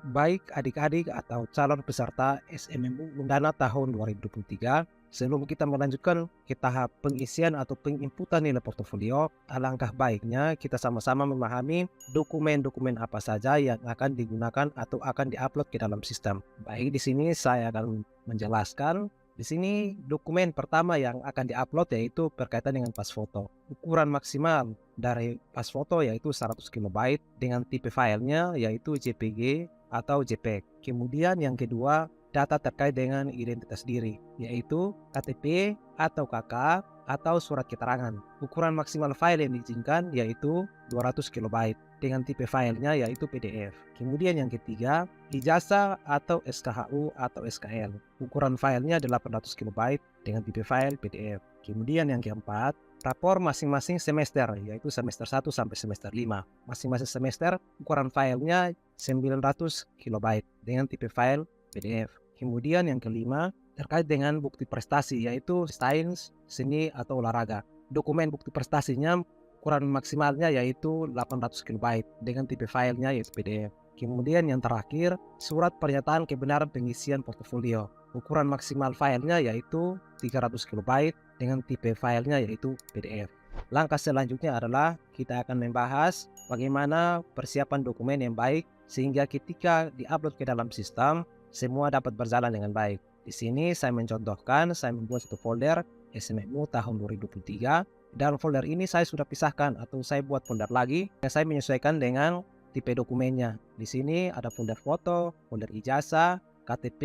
Baik adik-adik atau calon peserta SMMU Undana tahun 2023, sebelum kita melanjutkan ke tahap pengisian atau penginputan nilai portofolio, alangkah baiknya kita sama-sama memahami dokumen-dokumen apa saja yang akan digunakan atau akan diupload ke dalam sistem. Baik, di sini saya akan menjelaskan. Di sini dokumen pertama yang akan diupload yaitu berkaitan dengan pas foto. Ukuran maksimal dari pas foto yaitu 100 KB dengan tipe filenya yaitu JPG atau JPEG. Kemudian yang kedua, data terkait dengan identitas diri, yaitu KTP atau KK atau surat keterangan. Ukuran maksimal file yang diizinkan yaitu 200 KB dengan tipe filenya yaitu PDF. Kemudian yang ketiga, ijazah atau SKHU atau SKL. Ukuran filenya 800 KB dengan tipe file PDF. Kemudian yang keempat, rapor masing-masing semester yaitu semester 1 sampai semester 5. Masing-masing semester ukuran filenya 900 KB dengan tipe file PDF. Kemudian yang kelima, terkait dengan bukti prestasi yaitu sains, seni, atau olahraga. Dokumen bukti prestasinya ukuran maksimalnya yaitu 800 KB dengan tipe filenya yaitu PDF. Kemudian yang terakhir, surat pernyataan kebenaran pengisian portofolio. Ukuran maksimal filenya yaitu 300 KB dengan tipe filenya yaitu PDF. Langkah selanjutnya adalah kita akan membahas bagaimana persiapan dokumen yang baik sehingga ketika diupload ke dalam sistem semua dapat berjalan dengan baik. Di sini saya mencontohkan, saya membuat satu folder SMMU tahun 2023. Dalam folder ini saya sudah pisahkan atau saya buat folder lagi yang saya menyesuaikan dengan tipe dokumennya. Di sini ada folder foto, folder ijazah, KTP,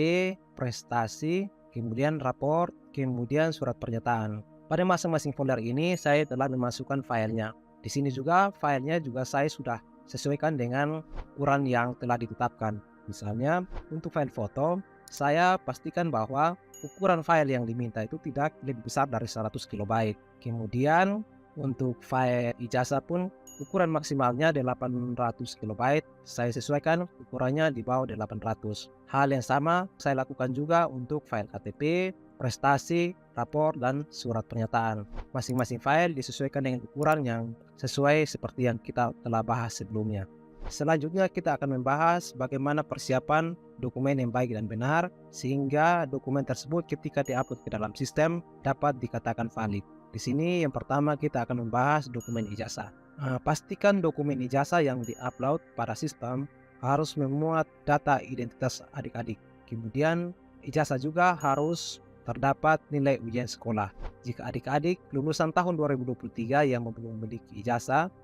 prestasi, kemudian rapor, kemudian surat pernyataan. Pada masing-masing folder ini saya telah memasukkan filenya. Di sini juga filenya juga saya sudah sesuaikan dengan ukuran yang telah ditetapkan. Misalnya untuk file foto, saya pastikan bahwa ukuran file yang diminta itu tidak lebih besar dari 100 KB. Kemudian untuk file ijazah pun ukuran maksimalnya 800 KB. Saya sesuaikan ukurannya di bawah 800. Hal yang sama saya lakukan juga untuk file KTP, prestasi, rapor, dan surat pernyataan. Masing-masing file disesuaikan dengan ukuran yang sesuai seperti yang kita telah bahas sebelumnya. Selanjutnya kita akan membahas bagaimana persiapan dokumen yang baik dan benar sehingga dokumen tersebut ketika diupload ke dalam sistem dapat dikatakan valid. Di sini yang pertama kita akan membahas dokumen ijazah. Pastikan dokumen ijazah yang diupload pada sistem harus memuat data identitas adik-adik. Kemudian ijazah juga harus terdapat nilai ujian sekolah. Jika adik-adik lulusan tahun 2023 yang belum memiliki ijazah,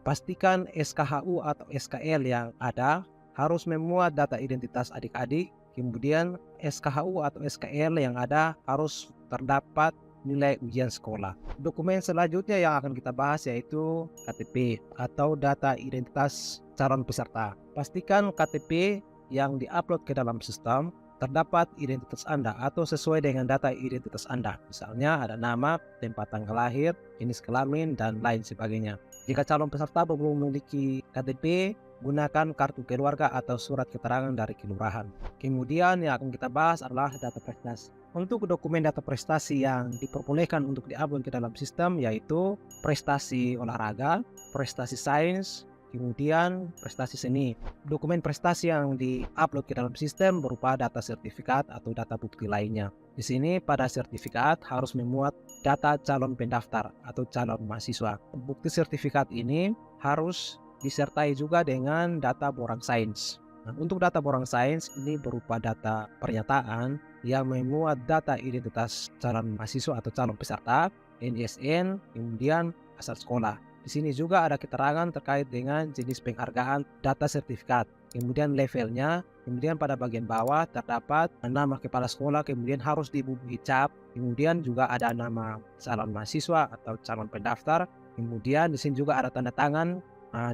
pastikan SKHU atau SKL yang ada harus memuat data identitas adik-adik. Kemudian SKHU atau SKL yang ada harus terdapat nilai ujian sekolah. Dokumen selanjutnya yang akan kita bahas yaitu KTP atau data identitas calon peserta. Pastikan KTP yang diupload ke dalam sistem terdapat identitas Anda atau sesuai dengan data identitas Anda. Misalnya ada nama, tempat tanggal lahir, jenis kelamin, dan lain sebagainya. Jika calon peserta belum memiliki KTP, gunakan kartu keluarga atau surat keterangan dari kelurahan. Kemudian yang akan kita bahas adalah data prestasi. Untuk dokumen data prestasi yang diperbolehkan untuk diupload ke dalam sistem yaitu prestasi olahraga, prestasi sains, kemudian prestasi seni. Dokumen prestasi yang diupload ke dalam sistem berupa data sertifikat atau data bukti lainnya. Di sini pada sertifikat harus memuat data calon pendaftar atau calon mahasiswa. Bukti sertifikat ini harus disertai juga dengan data borang sains. Untuk data borang sains ini berupa data pernyataan yang memuat data identitas calon mahasiswa atau calon peserta, NISN, kemudian asal sekolah. Di sini juga ada keterangan terkait dengan jenis penghargaan data sertifikat, kemudian levelnya, kemudian pada bagian bawah terdapat nama kepala sekolah, kemudian harus dibubuhi cap, kemudian juga ada nama calon mahasiswa atau calon pendaftar, kemudian di sini juga ada tanda tangan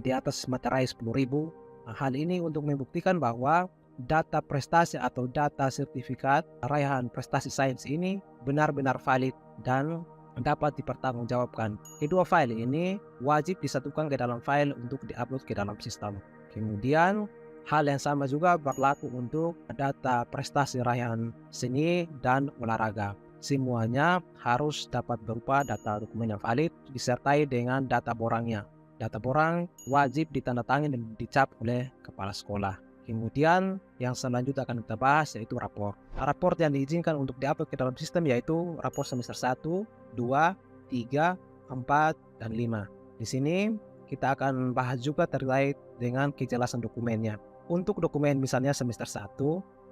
di atas materai 10.000. Hal ini untuk membuktikan bahwa data prestasi atau data sertifikat raihan prestasi sains ini benar-benar valid dan dapat dipertanggungjawabkan. Kedua file ini wajib disatukan ke dalam file untuk diupload ke dalam sistem. Kemudian hal yang sama juga berlaku untuk data prestasi raihan seni dan olahraga. Semuanya harus dapat berupa data dokumen yang valid disertai dengan data borangnya. Data borang wajib ditandatangani dan dicap oleh kepala sekolah. Kemudian yang selanjutnya akan kita bahas yaitu rapor. Rapor yang diizinkan untuk diupload ke dalam sistem yaitu rapor semester 1, 2, 3, 4, dan 5. Di sini kita akan bahas juga terkait dengan kejelasan dokumennya. Untuk dokumen misalnya semester 1,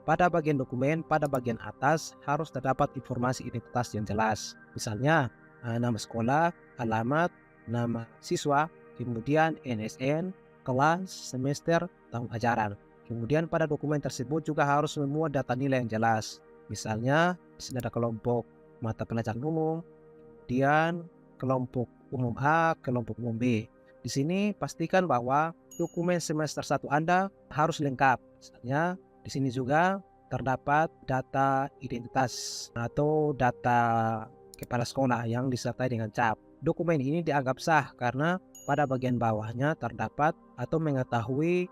pada bagian dokumen, pada bagian atas harus terdapat informasi identitas yang jelas. Misalnya nama sekolah, alamat, nama siswa, kemudian NSN, kelas, semester, tahun ajaran. Kemudian pada dokumen tersebut juga harus memuat data nilai yang jelas. Misalnya, di sini ada kelompok mata pelajaran umum, kemudian kelompok umum A, kelompok umum B. Di sini pastikan bahwa dokumen semester 1 Anda harus lengkap. Misalnya, di sini juga terdapat data identitas atau data kepala sekolah yang disertai dengan cap. Dokumen ini dianggap sah karena pada bagian bawahnya terdapat atau mengetahui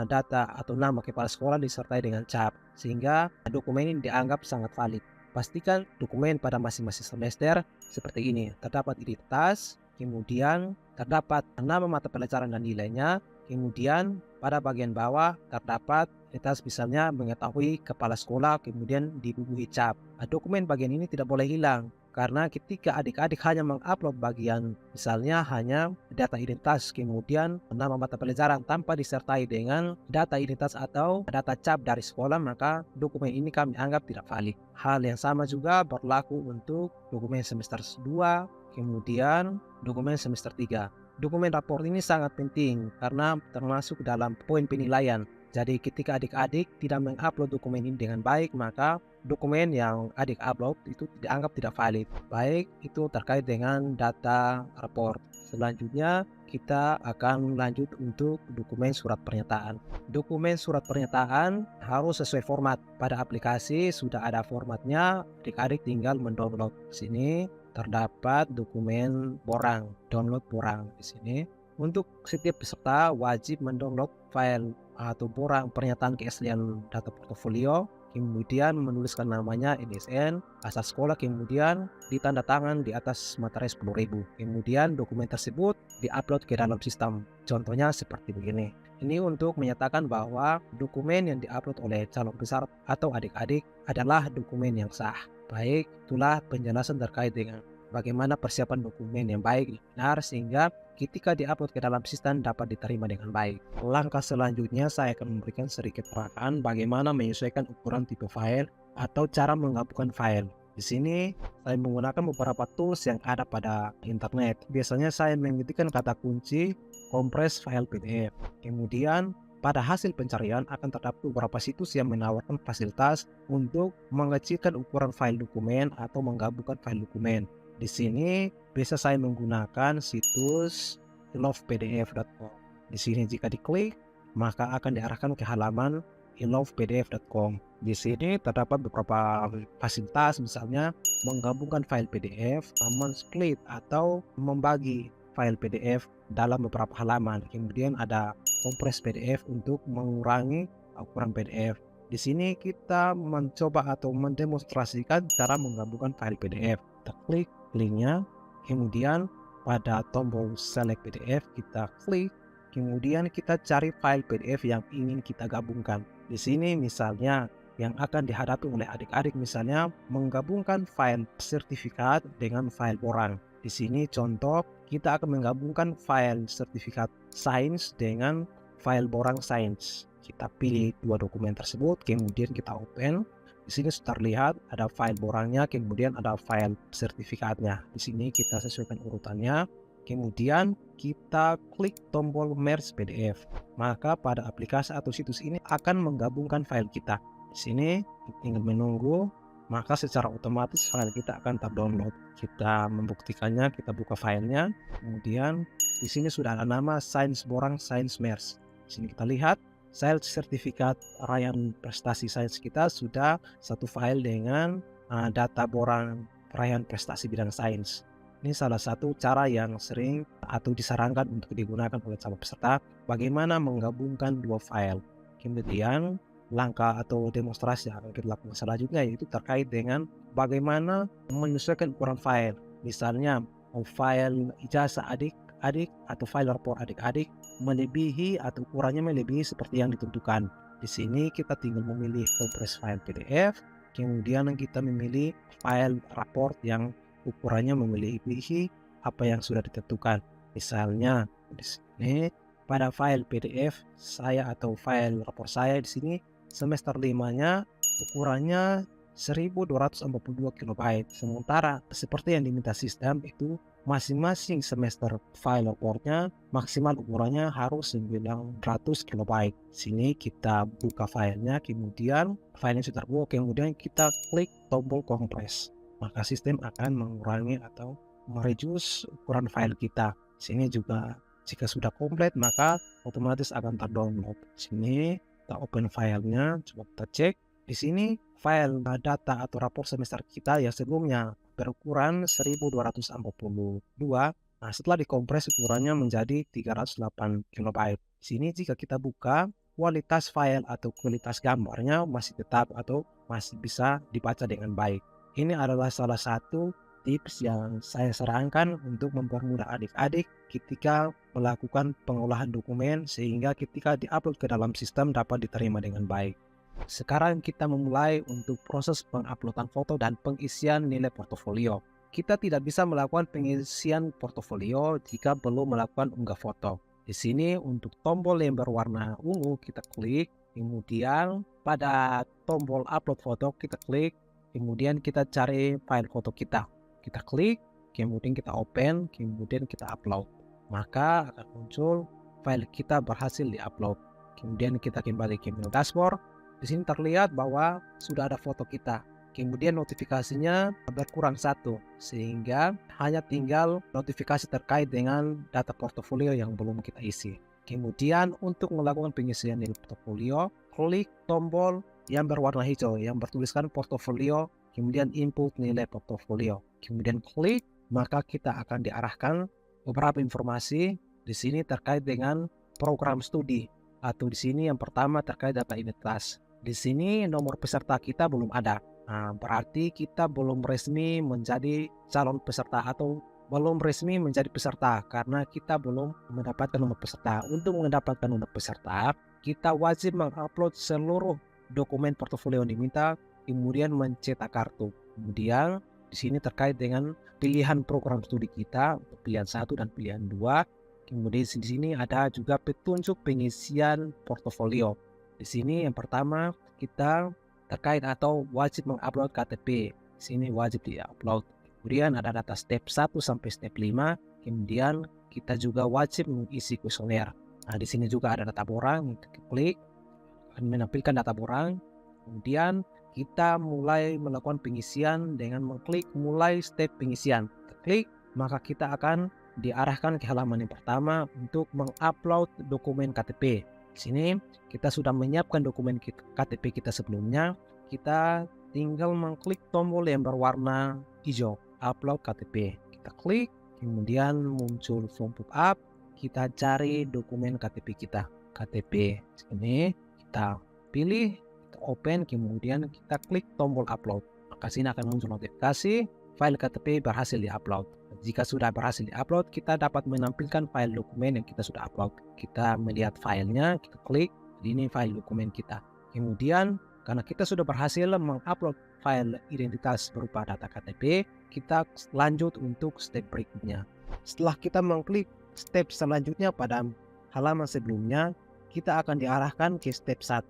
data atau nama kepala sekolah disertai dengan cap, sehingga dokumen ini dianggap sangat valid. Pastikan dokumen pada masing-masing semester seperti ini, terdapat identitas, kemudian terdapat nama mata pelajaran dan nilainya, kemudian pada bagian bawah terdapat identitas, misalnya mengetahui kepala sekolah, kemudian dibubuhi cap. Dokumen bagian ini tidak boleh hilang, karena ketika adik-adik hanya mengupload bagian misalnya hanya data identitas kemudian nama mata pelajaran tanpa disertai dengan data identitas atau data cap dari sekolah, maka dokumen ini kami anggap tidak valid. Hal yang sama juga berlaku untuk dokumen semester 2 kemudian dokumen semester 3. Dokumen rapor ini sangat penting karena termasuk dalam poin penilaian. Jadi ketika adik-adik tidak mengupload dokumen ini dengan baik, maka dokumen yang adik upload itu dianggap tidak valid, baik itu terkait dengan data rapor. Selanjutnya kita akan lanjut untuk dokumen surat pernyataan. Dokumen surat pernyataan harus sesuai format. Pada aplikasi sudah ada formatnya, adik-adik tinggal mendownload. Sini terdapat dokumen borang, download borang di sini. Untuk setiap peserta wajib mendownload file atau borang pernyataan keaslian data portofolio, kemudian menuliskan namanya, NSN, asal sekolah, kemudian ditanda tangan di atas materai 10.000. Kemudian dokumen tersebut diupload ke dalam sistem. Contohnya seperti begini. Ini untuk menyatakan bahwa dokumen yang diupload oleh calon peserta atau adik-adik adalah dokumen yang sah. Baik, itulah penjelasan terkait dengan bagaimana persiapan dokumen yang baik dan benar sehingga ketika diupload ke dalam sistem dapat diterima dengan baik. Langkah selanjutnya saya akan memberikan sedikit peragaan bagaimana menyesuaikan ukuran tipe file atau cara menggabungkan file. Di sini saya menggunakan beberapa tools yang ada pada internet. Biasanya saya mengetikkan kata kunci kompres file PDF. Kemudian pada hasil pencarian akan terdapat beberapa situs yang menawarkan fasilitas untuk mengecilkan ukuran file dokumen atau menggabungkan file dokumen. Di sini bisa saya menggunakan situs ilovepdf.com. Di sini jika diklik, maka akan diarahkan ke halaman ilovepdf.com. Di sini terdapat beberapa fasilitas, misalnya menggabungkan file PDF, men-split atau membagi file PDF dalam beberapa halaman. Kemudian ada kompres PDF untuk mengurangi ukuran PDF. Di sini kita mencoba atau mendemonstrasikan cara menggabungkan file PDF. Kita klik linknya, kemudian pada tombol select PDF kita klik, kemudian kita cari file PDF yang ingin kita gabungkan. Di sini misalnya yang akan dihadapi oleh adik-adik misalnya menggabungkan file sertifikat dengan file borang. Di sini contoh kita akan menggabungkan file sertifikat sains dengan file borang sains. Kita pilih dua dokumen tersebut, kemudian kita open. Di sini sudah terlihat ada file borangnya, kemudian ada file sertifikatnya. Di sini kita sesuaikan urutannya. Kemudian kita klik tombol merge PDF. Maka pada aplikasi atau situs ini akan menggabungkan file kita. Di sini tinggal menunggu, maka secara otomatis file kita akan terdownload. Kita membuktikannya, kita buka filenya. Kemudian di sini sudah ada nama Sains Borang Sains Merge. Di sini kita lihat sertifikat raihan prestasi sains kita sudah satu file dengan data borang raihan prestasi bidang sains. Ini salah satu cara yang sering atau disarankan untuk digunakan oleh calon peserta bagaimana menggabungkan dua file. Kemudian langkah atau demonstrasi yang akan kita lakukan selanjutnya yaitu terkait dengan bagaimana menyesuaikan ukuran file. Misalnya file ijazah adik-adik atau file rapor adik-adik melebihi atau ukurannya melebihi seperti yang ditentukan. Di sini kita tinggal memilih kompres file PDF, kemudian kita memilih file raport yang ukurannya melebihi apa yang sudah ditentukan. Misalnya di sini pada file PDF saya atau file raport saya di sini semester 5-nya ukurannya 1242 KB. Sementara seperti yang diminta sistem itu masing-masing semester file raportnya maksimal ukurannya harus 900 KB. Sini kita buka filenya, kemudian filenya sudah terbuka, kemudian kita klik tombol kompres. Maka sistem akan mengurangi atau mereduce ukuran file kita. Sini juga jika sudah komplit maka otomatis akan terdownload. Sini kita open filenya, coba kita cek. Di sini file data atau rapor semester kita yang sebelumnya berukuran 1242. Nah, setelah dikompres ukurannya menjadi 308 KB. Di sini jika kita buka, kualitas file atau kualitas gambarnya masih tetap atau masih bisa dibaca dengan baik. Ini adalah salah satu tips yang saya sarankan untuk mempermudah adik-adik ketika melakukan pengolahan dokumen sehingga ketika diupload ke dalam sistem dapat diterima dengan baik. Sekarang kita memulai untuk proses penguploadan foto dan pengisian nilai portofolio. Kita tidak bisa melakukan pengisian portofolio jika belum melakukan unggah foto. Di sini untuk tombol yang berwarna ungu kita klik, kemudian pada tombol upload foto kita klik, kemudian kita cari file foto kita. Kita klik, kemudian kita open, kemudian kita upload. Maka akan muncul file kita berhasil diupload. Kemudian kita kembali ke menu dashboard. Di sini terlihat bahwa sudah ada foto kita. Kemudian notifikasinya berkurang satu, sehingga hanya tinggal notifikasi terkait dengan data portofolio yang belum kita isi. Kemudian untuk melakukan pengisian nilai portofolio, klik tombol yang berwarna hijau yang bertuliskan portofolio, kemudian input nilai portofolio. Kemudian klik, maka kita akan diarahkan beberapa informasi di sini terkait dengan program studi, atau di sini yang pertama terkait data identitas. Di sini nomor peserta kita belum ada. Nah, berarti kita belum resmi menjadi calon peserta atau belum resmi menjadi peserta karena kita belum mendapatkan nomor peserta. Untuk mendapatkan nomor peserta, kita wajib mengupload seluruh dokumen portofolio yang diminta, kemudian mencetak kartu. Kemudian di sini terkait dengan pilihan program studi kita untuk pilihan 1 dan pilihan 2. Kemudian di sini ada juga petunjuk pengisian portofolio. Di sini yang pertama kita terkait atau wajib mengupload KTP. Di sini wajib diupload. Kemudian ada data step 1 sampai step 5. Kemudian kita juga wajib mengisi kuesioner. Nah, di sini juga ada data borang. Kita klik akan menampilkan data borang. Kemudian kita mulai melakukan pengisian dengan mengklik mulai step pengisian. Kita klik, maka kita akan diarahkan ke halaman yang pertama untuk mengupload dokumen KTP. Di sini kita sudah menyiapkan dokumen KTP kita sebelumnya. Kita tinggal mengklik tombol yang berwarna hijau, upload KTP. Kita klik, kemudian muncul form pop-up. Kita cari dokumen KTP kita. KTP sini kita pilih, kita open, kemudian kita klik tombol upload. Maka sini akan muncul notifikasi file KTP berhasil diupload. Jika sudah berhasil diupload, kita dapat menampilkan file dokumen yang kita sudah upload. Kita melihat filenya, kita klik, ini file dokumen kita. Kemudian, karena kita sudah berhasil mengupload file identitas berupa data KTP, kita lanjut untuk step berikutnya. Setelah kita mengklik step selanjutnya pada halaman sebelumnya, kita akan diarahkan ke step 1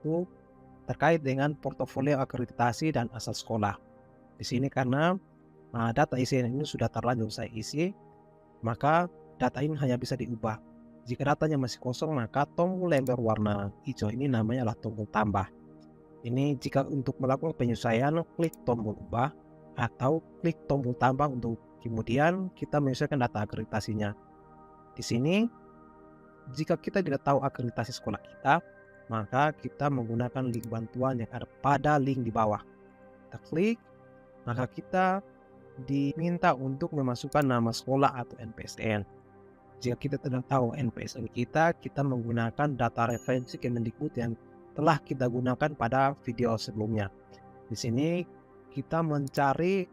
terkait dengan portofolio akreditasi dan asal sekolah. Di sini karena data isian ini sudah terlanjur saya isi, maka data ini hanya bisa diubah. Jika datanya masih kosong, maka tombol yang berwarna hijau ini namanya adalah tombol tambah. Ini jika untuk melakukan penyesuaian, klik tombol ubah atau klik tombol tambah untuk kemudian kita menyesuaikan data akreditasinya. Di sini, jika kita tidak tahu akreditasi sekolah kita, maka kita menggunakan link bantuan yang ada pada link di bawah. Kita klik, maka kita diminta untuk memasukkan nama sekolah atau NPSN. Jika kita tidak tahu NPSN kita menggunakan data referensi Kemendikbud yang telah kita gunakan pada video sebelumnya. Di sini kita mencari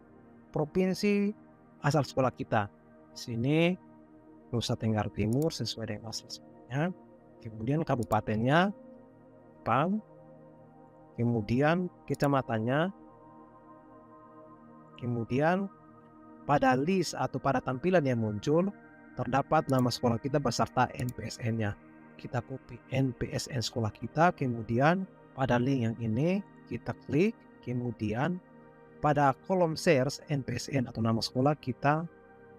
provinsi asal sekolah kita. Di sini Nusa Tenggara Timur sesuai dengan asal sekolahnya. Kemudian kabupatennya Pam. kemudian kecamatannya, kemudian pada list atau pada tampilan yang muncul terdapat nama sekolah kita beserta NPSN-nya. Kita copy NPSN sekolah kita, kemudian pada link yang ini kita klik, kemudian pada kolom search NPSN atau nama sekolah kita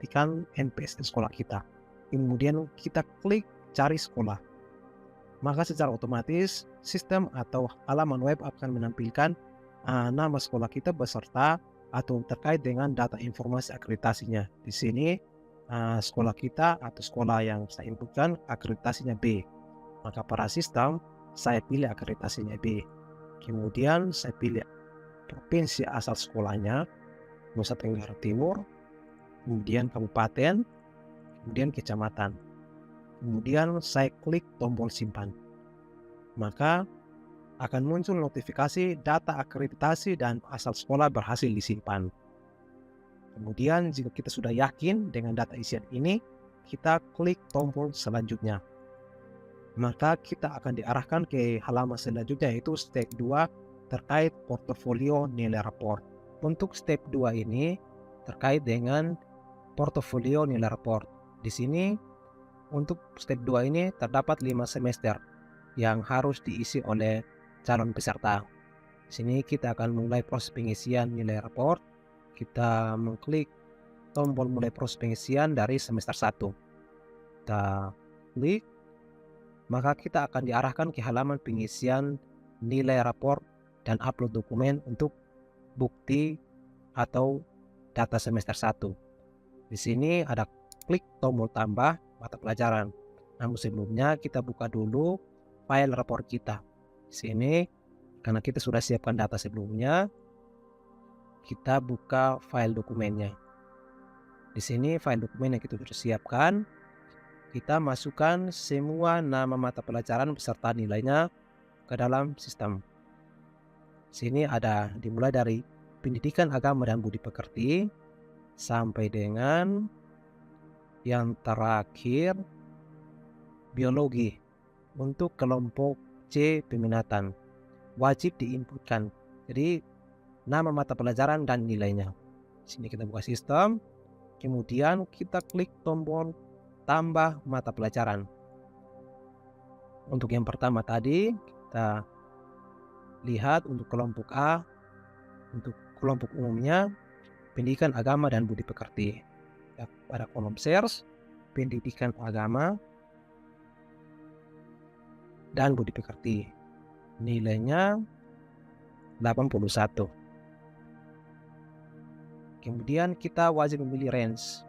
tekan NPSN sekolah kita. Kemudian kita klik cari sekolah. Maka secara otomatis sistem atau halaman web akan menampilkan nama sekolah kita beserta atau terkait dengan data informasi akreditasinya. Di sini sekolah kita atau sekolah yang saya inputkan akreditasinya B. Maka pada sistem saya pilih akreditasinya B. Kemudian saya pilih provinsi asal sekolahnya, Nusa Tenggara Timur, kemudian kabupaten, kemudian kecamatan. Kemudian saya klik tombol simpan. Maka akan muncul notifikasi data akreditasi dan asal sekolah berhasil disimpan. Kemudian jika kita sudah yakin dengan data isian ini, kita klik tombol selanjutnya. Maka kita akan diarahkan ke halaman selanjutnya, yaitu step 2 terkait portofolio nilai rapor. Untuk step 2 ini terkait dengan portofolio nilai rapor. Di sini untuk step 2 ini terdapat 5 semester yang harus diisi oleh calon peserta. Di sini kita akan mulai proses pengisian nilai rapor. Kita mengklik tombol mulai proses pengisian dari semester 1. Kita klik, maka kita akan diarahkan ke halaman pengisian nilai rapor dan upload dokumen untuk bukti atau data semester 1. Di sini ada klik tombol tambah mata pelajaran. Namun sebelumnya kita buka dulu file rapor kita. Di sini karena kita sudah siapkan data sebelumnya, kita buka file dokumennya. Di sini file dokumen yang kita sudah siapkan, kita masukkan semua nama mata pelajaran beserta nilainya ke dalam sistem. Sini ada dimulai dari pendidikan agama dan budi pekerti sampai dengan yang terakhir biologi. Untuk kelompok C peminatan wajib diinputkan. Jadi nama mata pelajaran dan nilainya. Sini kita buka sistem, kemudian kita klik tombol tambah mata pelajaran. Untuk yang pertama tadi kita lihat untuk kelompok A, untuk kelompok umumnya pendidikan agama dan budi pekerti. Pada kolom search pendidikan agama dan budi pekerti, nilainya 81. Kemudian kita wajib memilih range.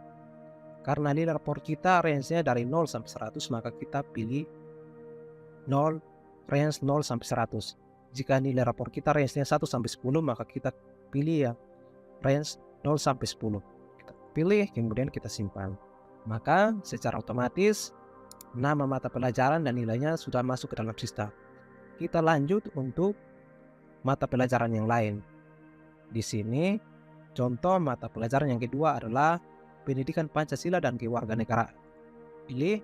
Karena nilai rapor kita range-nya dari 0 sampai 100, maka kita pilih 0, range 0 sampai 100. Jika nilai rapor kita range-nya 1 sampai 10, maka kita pilih ya range 0 sampai 10. Kita pilih, kemudian kita simpan. Maka secara otomatis nama mata pelajaran dan nilainya sudah masuk ke dalam sistem. Kita lanjut untuk mata pelajaran yang lain. Di sini contoh mata pelajaran yang kedua adalah pendidikan Pancasila dan kewarganegaraan. Pilih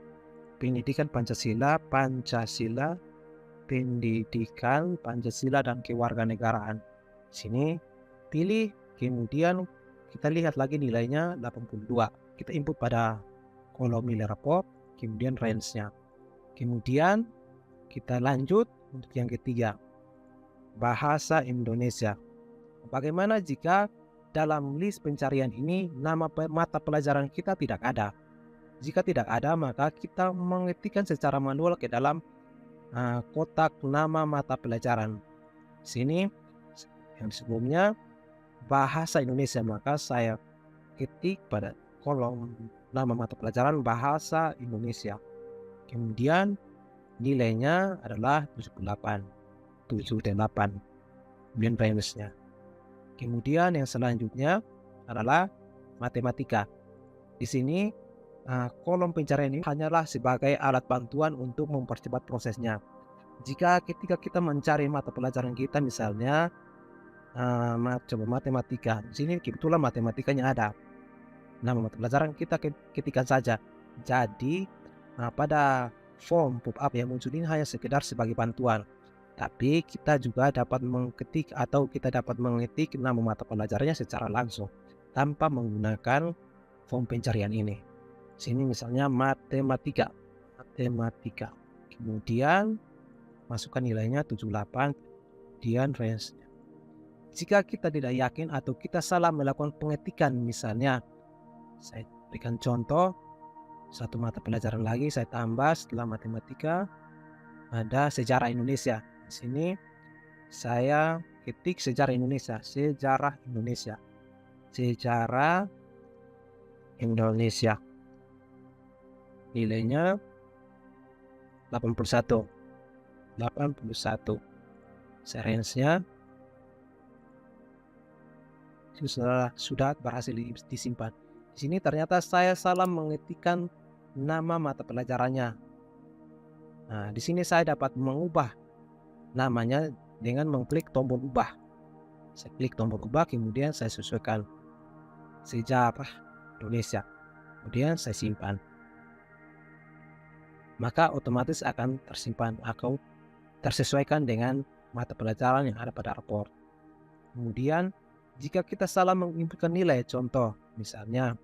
pendidikan Pancasila, pendidikan Pancasila dan kewarganegaraan. Sini pilih, kemudian kita lihat lagi nilainya 82. Kita input pada kolom nilai rapor, kemudian range-nya. Kemudian kita lanjut untuk yang ketiga, bahasa Indonesia. Bagaimana jika dalam list pencarian ini nama mata pelajaran kita tidak ada? Jika tidak ada, maka kita mengetikkan secara manual ke dalam kotak nama mata pelajaran. Sini yang sebelumnya bahasa Indonesia, maka saya ketik pada kolom nama mata pelajaran bahasa Indonesia. Kemudian nilainya adalah 78. Kemudian range-nya. Kemudian yang selanjutnya adalah matematika. Di sini kolom pencarian ini hanyalah sebagai alat bantuan untuk mempercepat prosesnya. Jika ketika kita mencari mata pelajaran kita, misalnya coba matematika, di sini kebetulan matematikanya ada. Nama mata pelajaran kita ketikkan saja. Jadi pada form pop-up yang muncul ini hanya sekedar sebagai bantuan. Tapi kita juga dapat mengetik atau kita dapat mengetik nama mata pelajarannya secara langsung tanpa menggunakan form pencarian ini. Sini misalnya matematika. Matematika. Kemudian masukkan nilainya 78, kemudian range. Jika kita tidak yakin atau kita salah melakukan pengetikan, misalnya saya berikan contoh satu mata pelajaran lagi, saya tambah setelah matematika ada sejarah Indonesia. Di sini saya ketik sejarah Indonesia, sejarah Indonesia, sejarah Indonesia. Nilainya 81. Range-nya sudah berhasil disimpan. Di sini ternyata saya salah mengetikkan nama mata pelajarannya. Nah, di sini saya dapat mengubah namanya dengan mengklik tombol ubah. Saya klik tombol ubah, kemudian saya sesuaikan sejarah Indonesia. Kemudian saya simpan. Maka otomatis akan tersimpan atau tersesuaikan dengan mata pelajaran yang ada pada rapor. Kemudian jika kita salah menginputkan nilai, contoh misalnya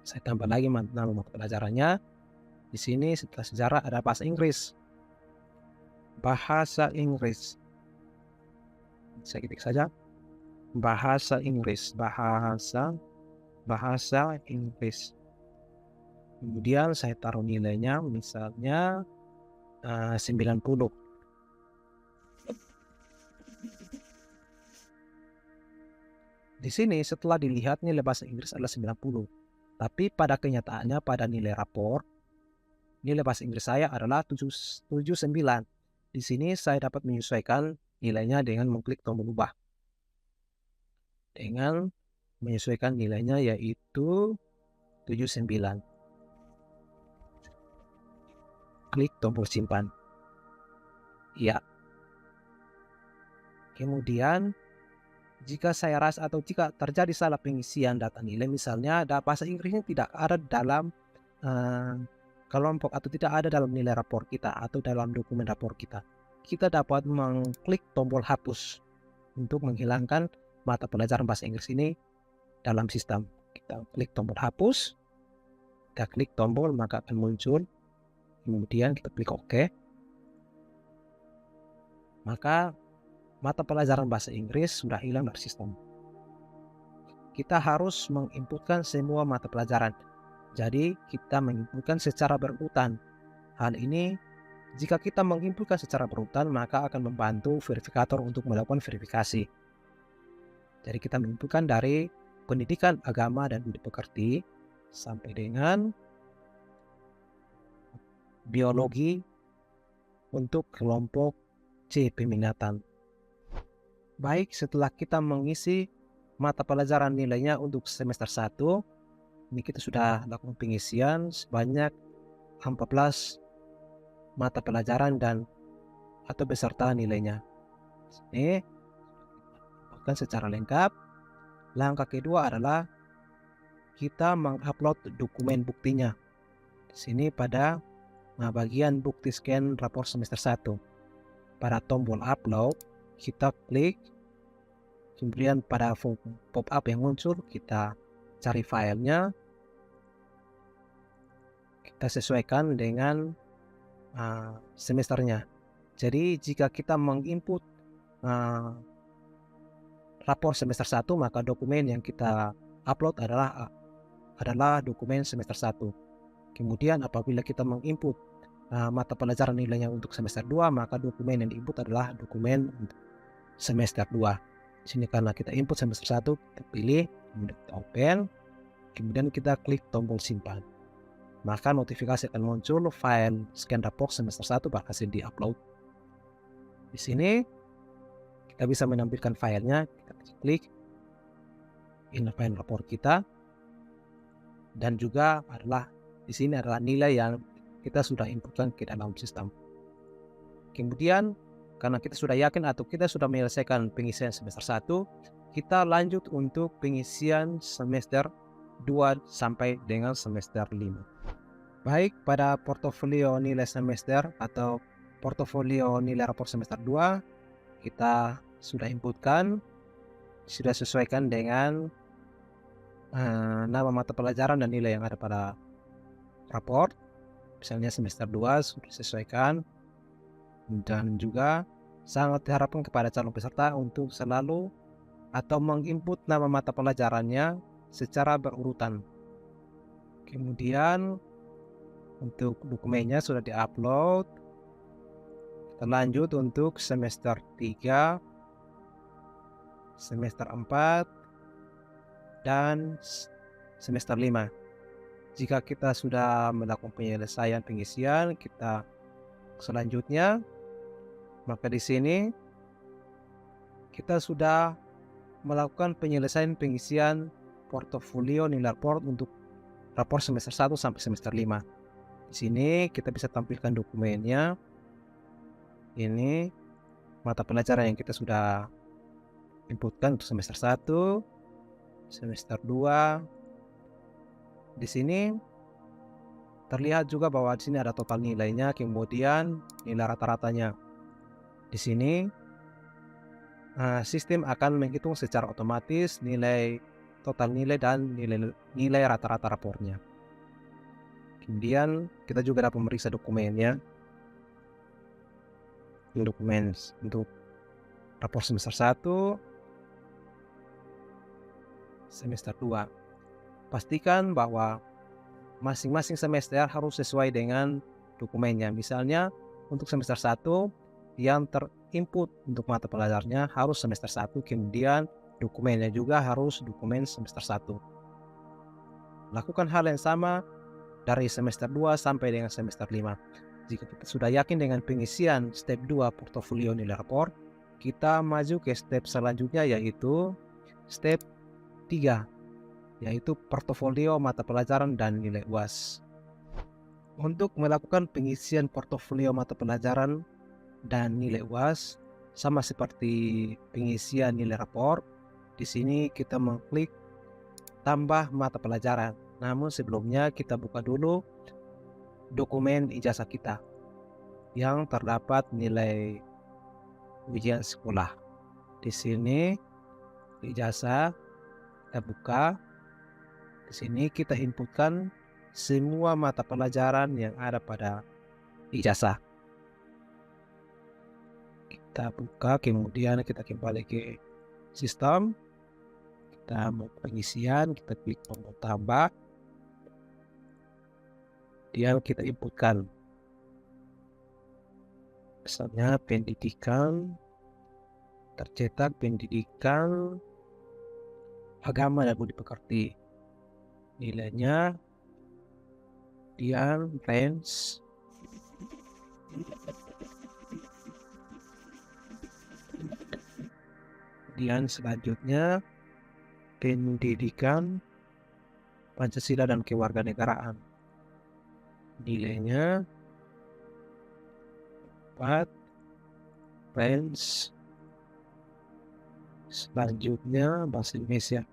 saya tambah lagi nama mata pelajarannya. Di sini setelah sejarah ada bahasa Inggris. Bahasa Inggris. Saya ketik saja. Bahasa Inggris. Bahasa Inggris. Kemudian saya taruh nilainya misalnya 90. Di sini setelah dilihat nilai bahasa Inggris adalah 90. Tapi pada kenyataannya pada nilai rapor, nilai bahasa Inggris saya adalah 79. Di sini saya dapat menyesuaikan nilainya dengan mengklik tombol ubah. Dengan menyesuaikan nilainya yaitu 79. Klik tombol simpan. Ya. Kemudian jika saya rasa atau jika terjadi salah pengisian data nilai, misalnya bahasa Inggrisnya tidak ada dalam kelompok atau tidak ada dalam nilai rapor kita atau dalam dokumen rapor kita, kita dapat mengklik tombol hapus untuk menghilangkan mata pelajaran bahasa Inggris ini dalam sistem. Kita klik tombol hapus, kita klik tombol maka akan muncul, kemudian kita klik OK, maka mata pelajaran bahasa Inggris sudah hilang dari sistem. Kita harus menginputkan semua mata pelajaran. Jadi kita menginputkan secara berurutan. Hal ini jika kita menginputkan secara berurutan maka akan membantu verifikator untuk melakukan verifikasi. Jadi kita menginputkan dari pendidikan, agama, dan budi pekerti sampai dengan biologi untuk kelompok C peminatan. Baik, setelah kita mengisi mata pelajaran nilainya untuk semester 1, ini kita sudah lakukan pengisian sebanyak 14 mata pelajaran dan atau beserta nilainya. Ini bukan secara lengkap. Langkah kedua adalah kita mengupload dokumen buktinya. Di sini pada bagian bukti scan rapor semester 1. Pada tombol upload kita klik, kemudian pada pop-up yang muncul kita cari filenya, kita sesuaikan dengan semesternya. Jadi jika kita menginput rapor semester 1, maka dokumen yang kita upload adalah dokumen semester 1. Kemudian apabila kita menginput mata pelajaran nilainya untuk semester 2, maka dokumen yang diinput adalah dokumen semester 2. Sini karena kita input semester 1, kita pilih, kemudian kita open, kemudian kita klik tombol simpan. Maka notifikasi akan muncul file scan rapor semester 1 berhasil di-upload. Di sini kita bisa menampilkan filenya, kita klik ini file rapor kita, dan juga di sini adalah nilai yang kita sudah inputkan ke dalam sistem. Kemudian karena kita sudah yakin atau kita sudah menyelesaikan pengisian semester 1, kita lanjut untuk pengisian semester 2 sampai dengan semester 5. Baik, pada portofolio nilai semester atau portofolio nilai rapor semester 2 kita sudah inputkan, sudah sesuaikan dengan nama mata pelajaran dan nilai yang ada pada rapor. Misalnya semester 2 sudah disesuaikan, dan juga sangat diharapkan kepada calon peserta untuk selalu atau menginput nama mata pelajarannya secara berurutan. Kemudian untuk dokumennya sudah diupload. Kita lanjut untuk semester 3, semester 4, dan semester 5. Jika kita sudah melakukan penyelesaian pengisian, kita selanjutnya, maka di sini kita sudah melakukan penyelesaian pengisian portofolio nilai rapor untuk rapor semester 1 sampai semester 5. Di sini kita bisa tampilkan dokumennya. Ini mata pelajaran yang kita sudah inputkan untuk semester 1, semester 2. Di sini terlihat juga bahwa di sini ada total nilainya, kemudian nilai rata-ratanya. Di sini sistem akan menghitung secara otomatis nilai total nilai dan nilai rata-rata rapornya. Kemudian kita juga dapat memeriksa dokumennya. Dokumen untuk rapor semester 1, semester 2. Pastikan bahwa masing-masing semester harus sesuai dengan dokumennya. Misalnya untuk semester 1 yang terinput untuk mata pelajarannya harus semester 1, kemudian dokumennya juga harus dokumen semester 1. Lakukan hal yang sama dari semester 2 sampai dengan semester 5. Jika kita sudah yakin dengan pengisian step 2 portofolio nilai rapor, kita maju ke step selanjutnya, yaitu step 3, yaitu portofolio mata pelajaran dan nilai UAS. Untuk melakukan pengisian portofolio mata pelajaran dan nilai UAS sama seperti pengisian nilai rapor. Di sini kita mengklik tambah mata pelajaran. Namun sebelumnya kita buka dulu dokumen ijazah kita yang terdapat nilai ujian sekolah. Di sini ijazah kita buka. Di sini kita inputkan semua mata pelajaran yang ada pada ijazah. Kita buka, kemudian kita kembali ke sistem. Kita mau pengisian, kita klik tombol tambah. Kemudian kita inputkan misalnya pendidikan, tercetak pendidikan, agama dan budi pekerti. Nilainya, kemudian range, kemudian selanjutnya pendidikan Pancasila dan kewarganegaraan. Nilainya 4, range, selanjutnya bahasa Indonesia.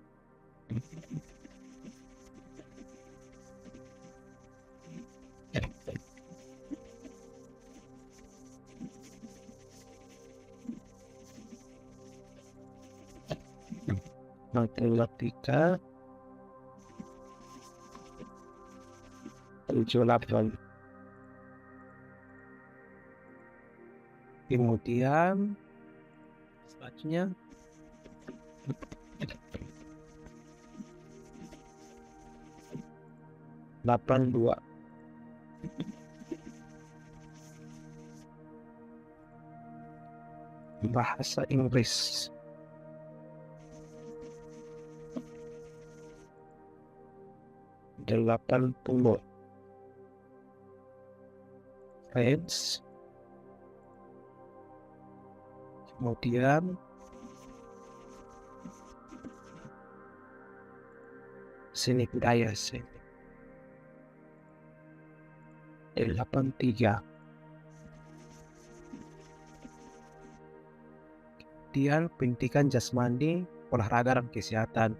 Matematika 78. Kemudian selanjutnya dua. Bahasa Inggris 80. Range, kemudian seni budaya 83. Kemudian pendidikan jasmani, olahraga dan kesehatan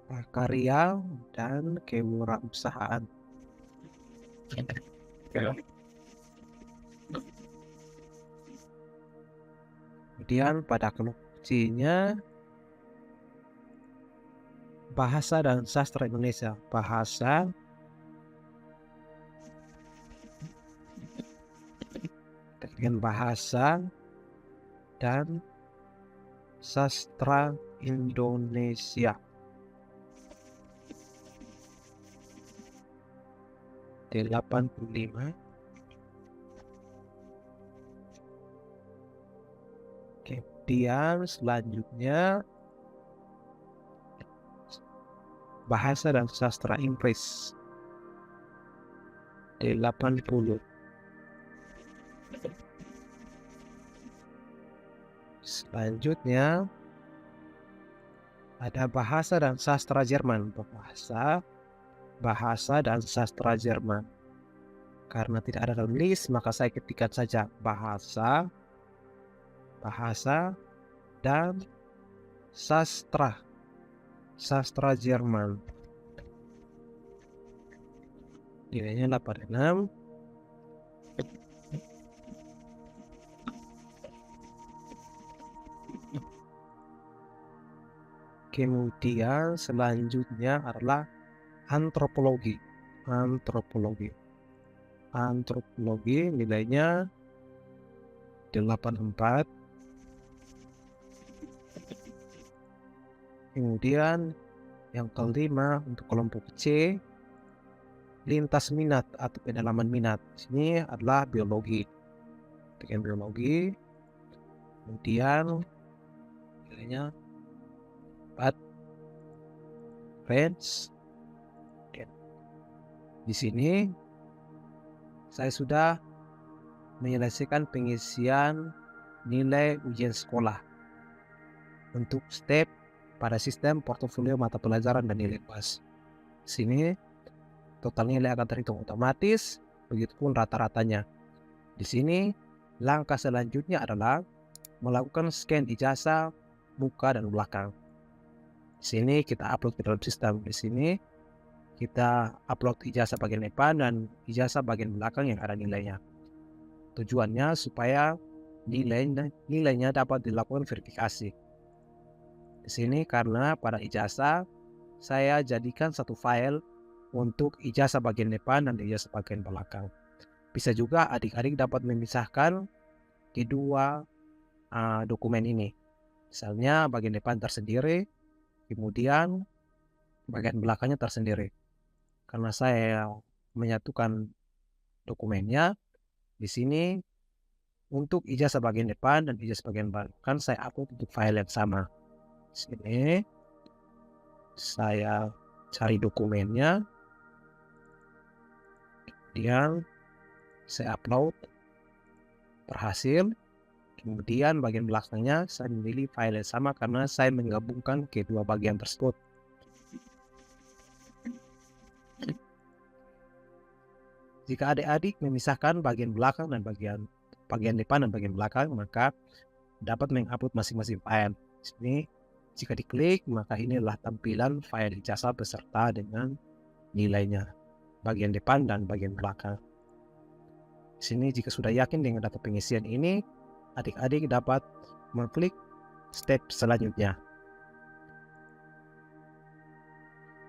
prakarya, dan kewirausahaan. Kemudian pada kelompok C-nya bahasa dan sastra Indonesia. Bahasa dengan bahasa dan sastra Indonesia. 85. Kemudian selanjutnya bahasa dan sastra Inggris 80. Selanjutnya ada bahasa dan sastra Jerman. Bahasa dan sastra Jerman. Karena tidak ada dalam list, maka saya ketikkan saja bahasa dan sastra Jerman. Nilainya 86. Kemudian selanjutnya adalah antropologi. Antropologi nilainya 84. Kemudian yang kelima untuk kelompok C, lintas minat atau pendalaman minat. Ini adalah biologi. Dengan biologi. Kemudian nilainya 4. Friends. Di sini saya sudah menyelesaikan pengisian nilai ujian sekolah untuk step pada sistem portofolio mata pelajaran dan nilai UAS. Sini total nilai akan terhitung otomatis, begitupun rata-ratanya. Di sini langkah selanjutnya adalah melakukan scan ijazah muka dan belakang. Di sini kita upload ke dalam sistem. Di sini kita upload ijazah bagian depan dan ijazah bagian belakang yang ada nilainya. Tujuannya supaya nilainya dapat dilakukan verifikasi. Di sini karena pada ijazah saya jadikan satu file untuk ijazah bagian depan dan ijazah bagian belakang. Bisa juga adik-adik dapat memisahkan kedua dokumen ini. Misalnya bagian depan tersendiri, kemudian bagian belakangnya tersendiri. Karena saya menyatukan dokumennya, di sini untuk ijazah bagian depan dan ijazah bagian belakang saya upload untuk file yang sama. Di sini saya cari dokumennya, kemudian saya upload, berhasil. Kemudian bagian belakangnya saya memilih file yang sama karena saya menggabungkan kedua bagian tersebut. Jika adik-adik memisahkan bagian belakang dan bagian depan dan bagian belakang, maka dapat mengupload masing-masing file. Di sini jika diklik, maka ini adalah tampilan file ijazah beserta dengan nilainya, bagian depan dan bagian belakang. Di sini jika sudah yakin dengan data pengisian ini, adik-adik dapat mengklik step selanjutnya.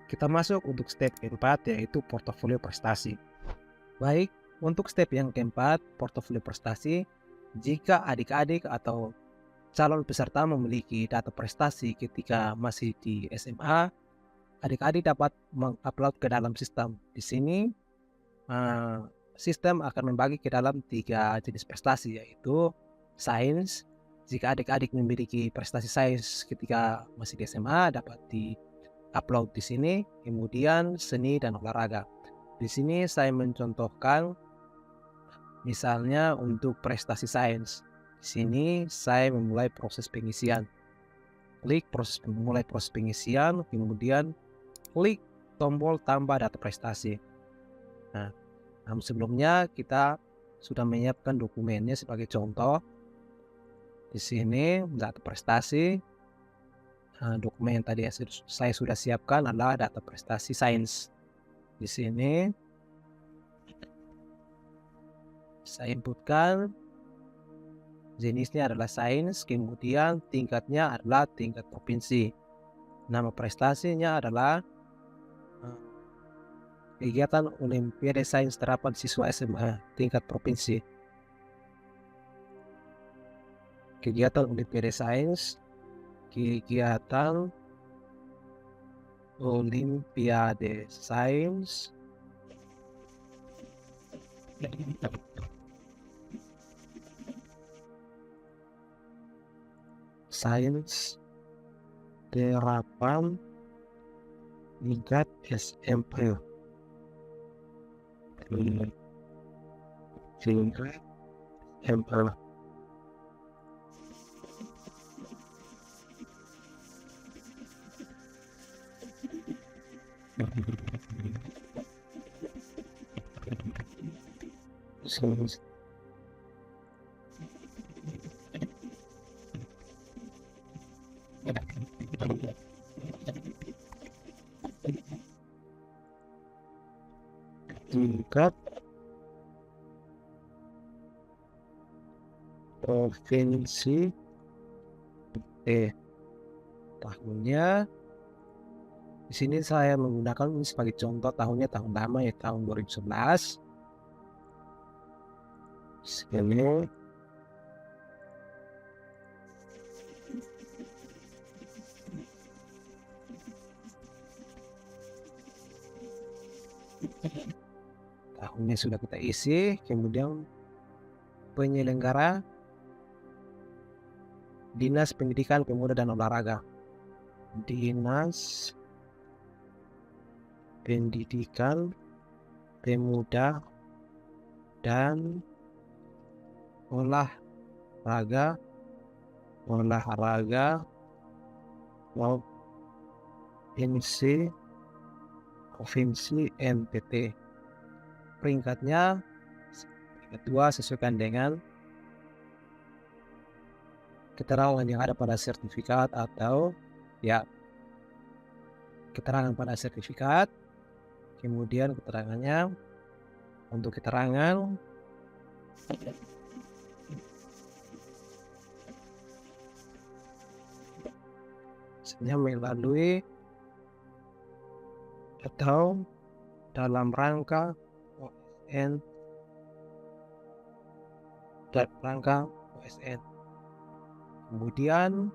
Kita masuk untuk step keempat, yaitu portofolio prestasi. Baik, untuk step yang keempat, portofolio prestasi, jika adik-adik atau calon peserta memiliki data prestasi ketika masih di SMA, adik-adik dapat mengupload ke dalam sistem. Di sini sistem akan membagi ke dalam 3 jenis prestasi, yaitu sains. Jika adik-adik memiliki prestasi sains ketika masih di SMA, dapat di-upload di sini. Kemudian seni dan olahraga. Di sini saya mencontohkan misalnya untuk prestasi sains. Di sini saya memulai proses pengisian. Klik memulai proses pengisian, kemudian klik tombol tambah data prestasi. Nah, sebelumnya kita sudah menyiapkan dokumennya sebagai contoh. Di sini data prestasi. dokumen yang tadi saya sudah siapkan adalah data prestasi sains. Di sini saya inputkan jenisnya adalah sains, kemudian tingkatnya adalah tingkat provinsi. Nama prestasinya adalah kegiatan Olimpiade Sains Terapan Siswa SMA tingkat provinsi. Kegiatan Olimpiade Sains, kegiatan Olimpiade Sains Terapan tingkat SMP. Tingkat SMP. Tingkat provinsi. Tahunnya di sini saya menggunakan sebagai contoh tahunnya tahun lama ya, tahun 2011. Sini tahunnya sudah kita isi, kemudian penyelenggara Dinas Pendidikan Pemuda dan Olahraga. Dinas Pendidikan Pemuda dan Olahraga Provinsi NTT. Peringkatnya peringkat 2 sesuaikan dengan keterangan yang ada pada sertifikat atau ya keterangan pada sertifikat. Kemudian keterangannya untuk keterangan misalnya melalui atau dalam rangka OSN kemudian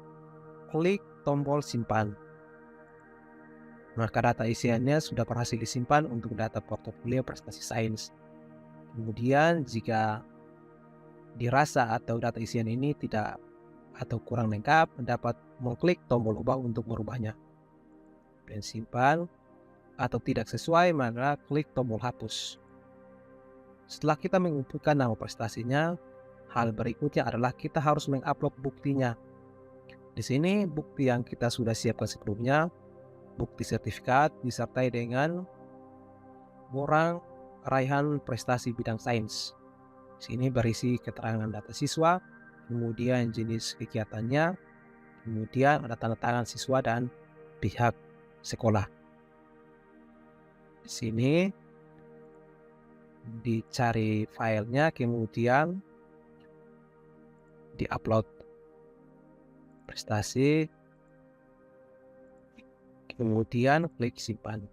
klik tombol simpan, maka data isiannya sudah berhasil disimpan untuk data portofolio prestasi sains. Kemudian jika dirasa atau data isian ini tidak atau kurang lengkap, dapat mengklik tombol ubah untuk merubahnya dan simpan. Atau tidak sesuai, maka klik tombol hapus. Setelah kita menginputkan nama prestasinya, hal berikutnya adalah kita harus mengupload buktinya. Di sini bukti yang kita sudah siapkan sebelumnya, bukti sertifikat disertai dengan borang raihan prestasi bidang sains. Di sini berisi keterangan data siswa, kemudian jenis kegiatannya, kemudian ada tanda tangan siswa dan pihak sekolah. Di sini dicari filenya, kemudian diupload prestasi, kemudian klik simpan.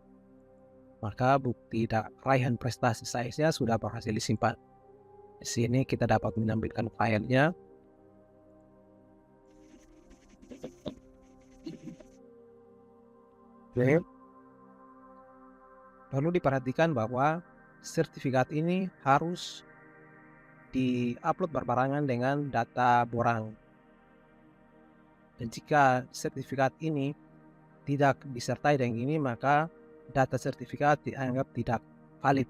Maka bukti raihan prestasi sainsnya sudah berhasil disimpan. Di sini kita dapat menampilkan filenya. Oke. Perlu diperhatikan bahwa sertifikat ini harus diupload berbarengan dengan data borang. Dan jika sertifikat ini tidak disertai dengan ini, maka data sertifikat dianggap tidak valid.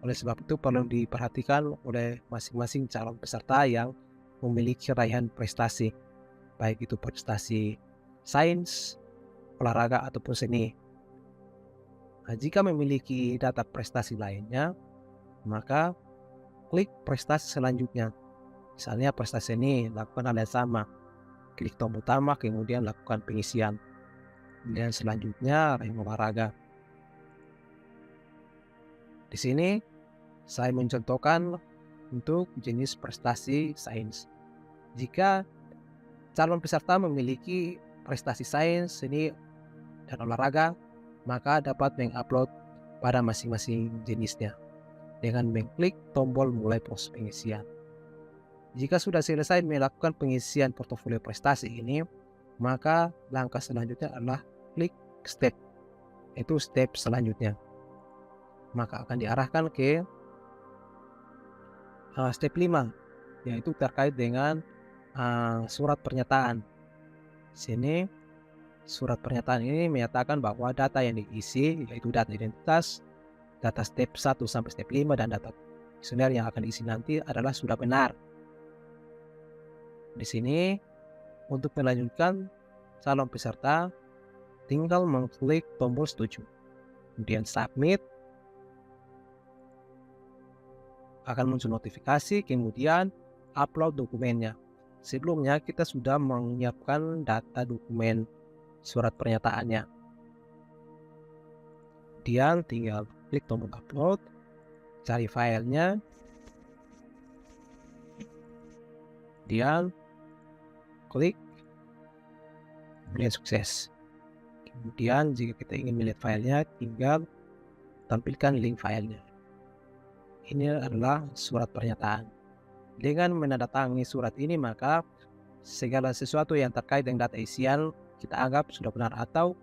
Oleh sebab itu perlu diperhatikan oleh masing-masing calon peserta yang memiliki raihan prestasi, baik itu prestasi sains, olahraga ataupun seni. Nah, jika memiliki data prestasi lainnya, maka klik prestasi selanjutnya. Misalnya prestasi seni, lakukan hal yang sama. klik tombol utama, kemudian lakukan pengisian. Dan selanjutnya ranking olahraga. Di sini saya mencontohkan untuk jenis prestasi sains. Jika calon peserta memiliki prestasi sains, seni, dan olahraga, maka dapat mengupload pada masing-masing jenisnya dengan mengklik tombol mulai proses pengisian. Jika sudah selesai melakukan pengisian portofolio prestasi ini, maka langkah selanjutnya adalah klik step, itu step selanjutnya. Maka akan diarahkan ke step 5, yaitu terkait dengan surat pernyataan. Sini surat pernyataan ini menyatakan bahwa data yang diisi, yaitu data identitas, data step 1 sampai step 5, dan data kuesioner yang akan diisi nanti adalah sudah benar. Di sini untuk melanjutkan, calon peserta tinggal mengklik tombol setuju, kemudian submit. Akan muncul notifikasi, kemudian upload dokumennya. Sebelumnya kita sudah menyiapkan data dokumen surat pernyataannya. Kemudian tinggal klik tombol upload, cari filenya, kemudian klik, kemudian sukses. Kemudian jika kita ingin melihat filenya, tinggal tampilkan link filenya. Ini adalah surat pernyataan. Dengan menandatangani surat ini, maka segala sesuatu yang terkait dengan data isian kita anggap sudah benar, atau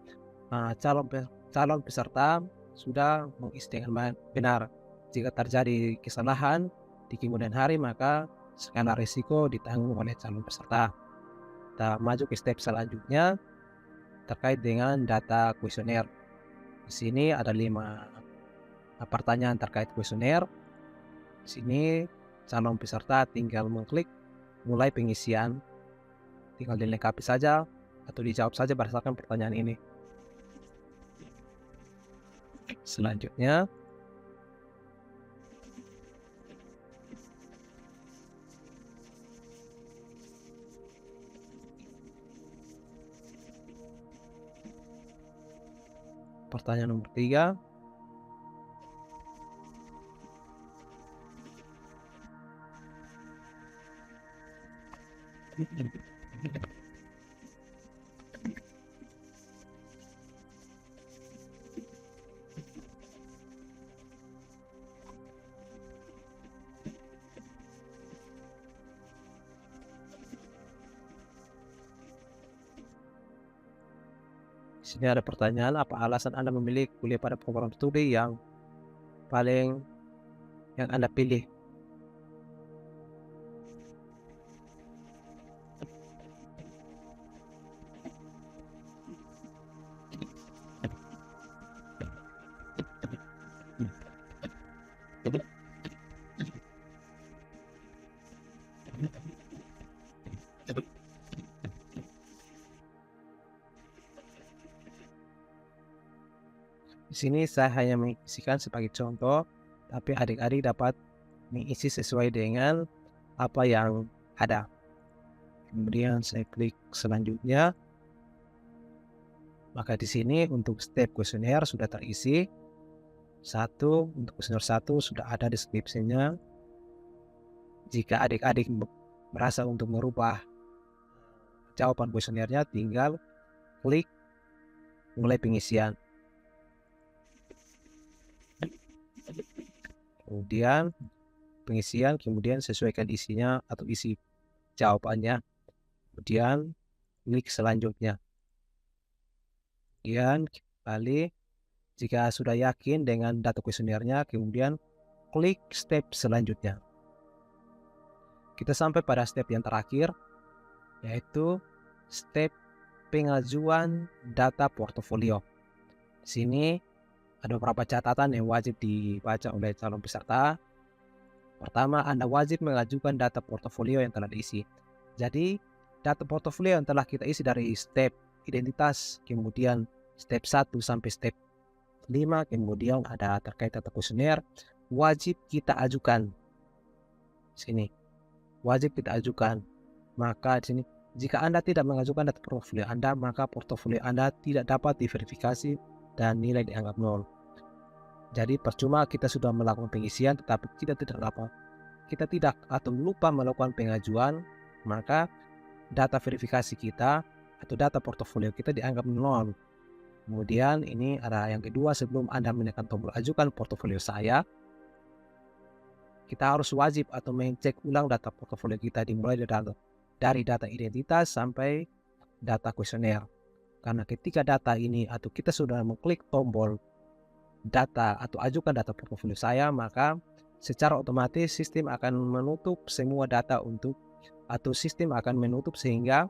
calon peserta sudah mengisi dengan benar. Jika terjadi kesalahan di kemudian hari, maka skala risiko ditanggung oleh calon peserta. Kita maju ke step selanjutnya terkait dengan data kuesioner. Di sini ada 5 pertanyaan terkait kuesioner. Di sini calon peserta tinggal mengklik mulai pengisian, tinggal dilengkapi saja atau dijawab saja berdasarkan pertanyaan ini. Selanjutnya pertanyaan nomor 3. Di sini ada pertanyaan, apa alasan Anda memilih kuliah pada program studi yang Anda pilih? Di sini saya hanya mengisikan sebagai contoh, tapi adik-adik dapat mengisi sesuai dengan apa yang ada. Kemudian saya klik selanjutnya. Maka di sini untuk step kuesioner sudah terisi. Untuk kuesioner 1 sudah ada deskripsinya. Jika adik-adik merasa untuk merubah jawaban kuesionernya, tinggal klik mulai pengisian. Kemudian pengisian, kemudian sesuaikan isinya atau isi jawabannya. Kemudian klik selanjutnya. Kemudian kembali, jika sudah yakin dengan data kuesionernya, kemudian klik step selanjutnya. Kita sampai pada step yang terakhir, yaitu step pengajuan data portofolio. Di sini ada beberapa catatan yang wajib dibaca oleh calon peserta. Pertama, Anda wajib mengajukan data portofolio yang telah diisi. Jadi, data portofolio yang telah kita isi dari step identitas, kemudian step 1 sampai step 5, kemudian ada terkait data kuesioner, wajib kita ajukan. Sini, wajib kita ajukan. Maka di sini Jika Anda tidak mengajukan data portofolio Anda, maka portofolio Anda tidak dapat diverifikasi dan nilai dianggap nol. Jadi percuma kita sudah melakukan pengisian tetapi kita tidak atau lupa melakukan pengajuan, maka data verifikasi kita atau data portofolio kita dianggap nol. Kemudian ini ada yang kedua, sebelum Anda menekan tombol ajukan portofolio saya, kita harus wajib atau mengecek ulang data portofolio kita dimulai dari data identitas sampai data kuesioner. Karena ketika data ini atau kita sudah mengklik tombol data atau ajukan data portofolio saya, maka secara otomatis sistem akan menutup semua data atau sistem akan menutup sehingga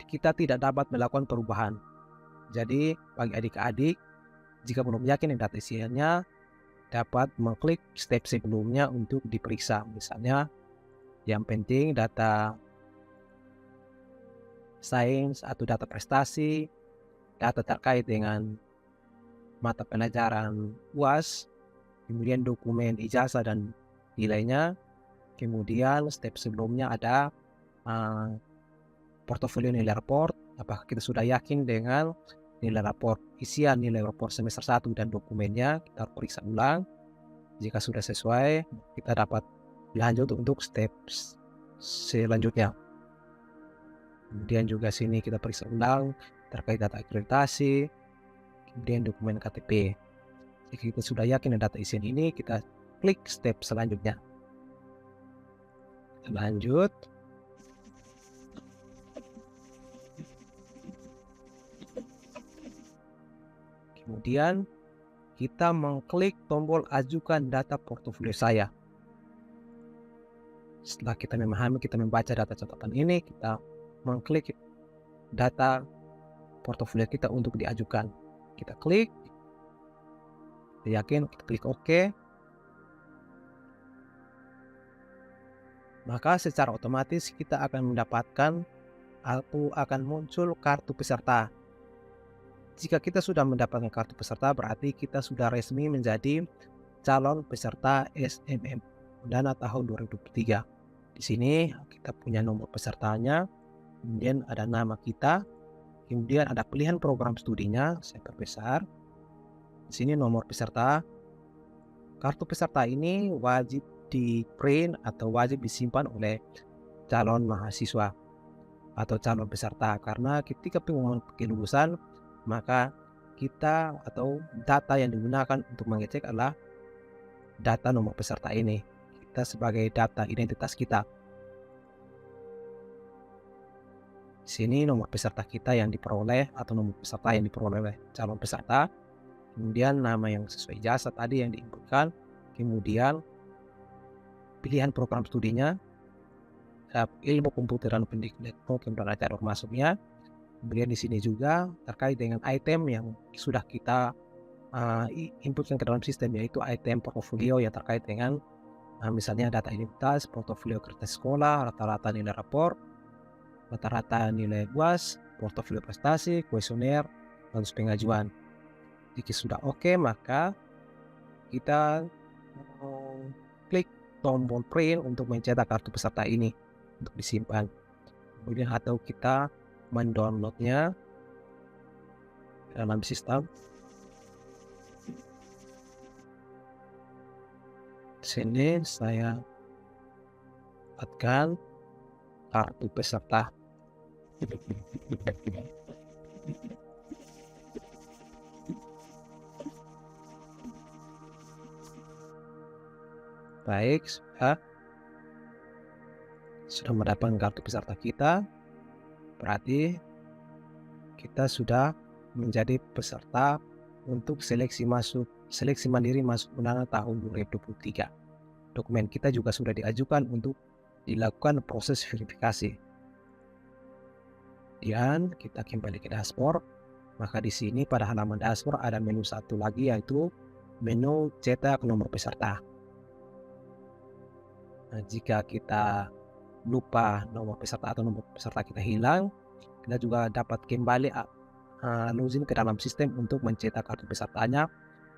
kita tidak dapat melakukan perubahan. Jadi bagi adik-adik, jika belum yakin dengan data isiannya, dapat mengklik step sebelumnya untuk diperiksa. Misalnya yang penting data sains atau data prestasi, data terkait dengan mata pelajaran UAS, kemudian dokumen ijazah dan nilainya, kemudian step sebelumnya ada portofolio nilai raport. Apakah kita sudah yakin dengan nilai raport, isian nilai raport semester 1 dan dokumennya, kita periksa ulang. Jika sudah sesuai, kita dapat lanjut untuk step selanjutnya. Kemudian juga sini kita periksa ulang terkait data akreditasi, kemudian dokumen KTP. Jika kita sudah yakin dengan data isian ini, kita klik step selanjutnya. Kita lanjut. Kemudian kita mengklik tombol ajukan data portofolio saya. Setelah kita memahami, kita membaca data catatan ini, kita mengklik data portofolio kita untuk diajukan. Kita klik, kita yakin, kita klik OK. Maka secara otomatis kita akan mendapatkan atau akan muncul kartu peserta. Jika kita sudah mendapatkan kartu peserta, berarti kita sudah resmi menjadi calon peserta SMM Undana tahun 2023. Di sini kita punya nomor pesertanya, kemudian ada nama kita, kemudian ada pilihan program studinya, saya perbesar. Di sini nomor peserta. Kartu peserta ini wajib di print atau wajib disimpan oleh calon mahasiswa atau calon peserta, karena ketika pengumuman kelulusan, maka kita atau data yang digunakan untuk mengecek adalah data nomor peserta ini. Kita sebagai data identitas kita. Di sini nomor peserta kita yang diperoleh atau nomor peserta yang diperoleh oleh calon peserta. Kemudian nama yang sesuai ijazah tadi yang diinputkan. Kemudian pilihan program studinya, ilmu komputer dan pendidikan elektronik dan cara masuknya. Kemudian di sini juga terkait dengan item yang sudah kita inputkan ke dalam sistem, yaitu item portofolio yang terkait dengan misalnya data identitas, portofolio kertas sekolah, rata-rata nilai rapor, rata-rata nilai UAS, portofolio prestasi, kuesioner, status pengajuan. Jika sudah oke, maka kita klik tombol print untuk mencetak kartu peserta ini untuk disimpan. Kemudian atau kita mendownloadnya dalam sistem. Sini saya dapatkan kartu peserta. Baik, sudah mendapatkan kartu peserta kita, berarti kita sudah menjadi peserta untuk seleksi mandiri masuk Undana tahun 2023. Dokumen kita juga sudah diajukan untuk dilakukan proses verifikasi. Dan kita kembali ke dashboard. Maka di sini pada halaman dashboard ada menu satu lagi, yaitu menu cetak nomor peserta. Nah, jika kita lupa nomor peserta atau nomor peserta kita hilang, kita juga dapat kembali login ke dalam sistem untuk mencetak kartu pesertanya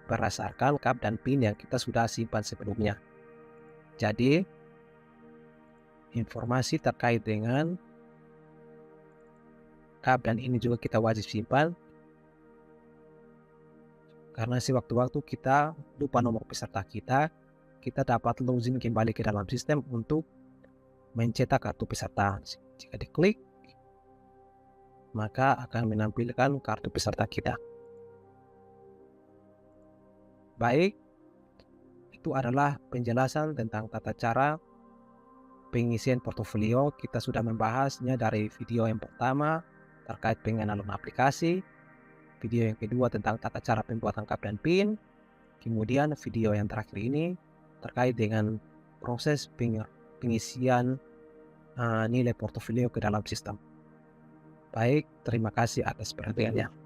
berdasarkan KAP dan PIN yang kita sudah simpan sebelumnya. Jadi informasi terkait dengan backup, dan ini juga kita wajib simpan. Karena sewaktu-waktu kita lupa nomor peserta kita dapat login kembali ke dalam sistem untuk mencetak kartu peserta. Jika diklik, maka akan menampilkan kartu peserta kita. Baik, itu adalah penjelasan tentang tata cara pengisian portofolio. Kita sudah membahasnya dari video yang pertama terkait pengenalan aplikasi, video yang kedua tentang tata cara pembuatan KAP dan PIN, kemudian video yang terakhir ini terkait dengan proses pengisian nilai portofolio ke dalam sistem. Baik, terima kasih atas perhatiannya.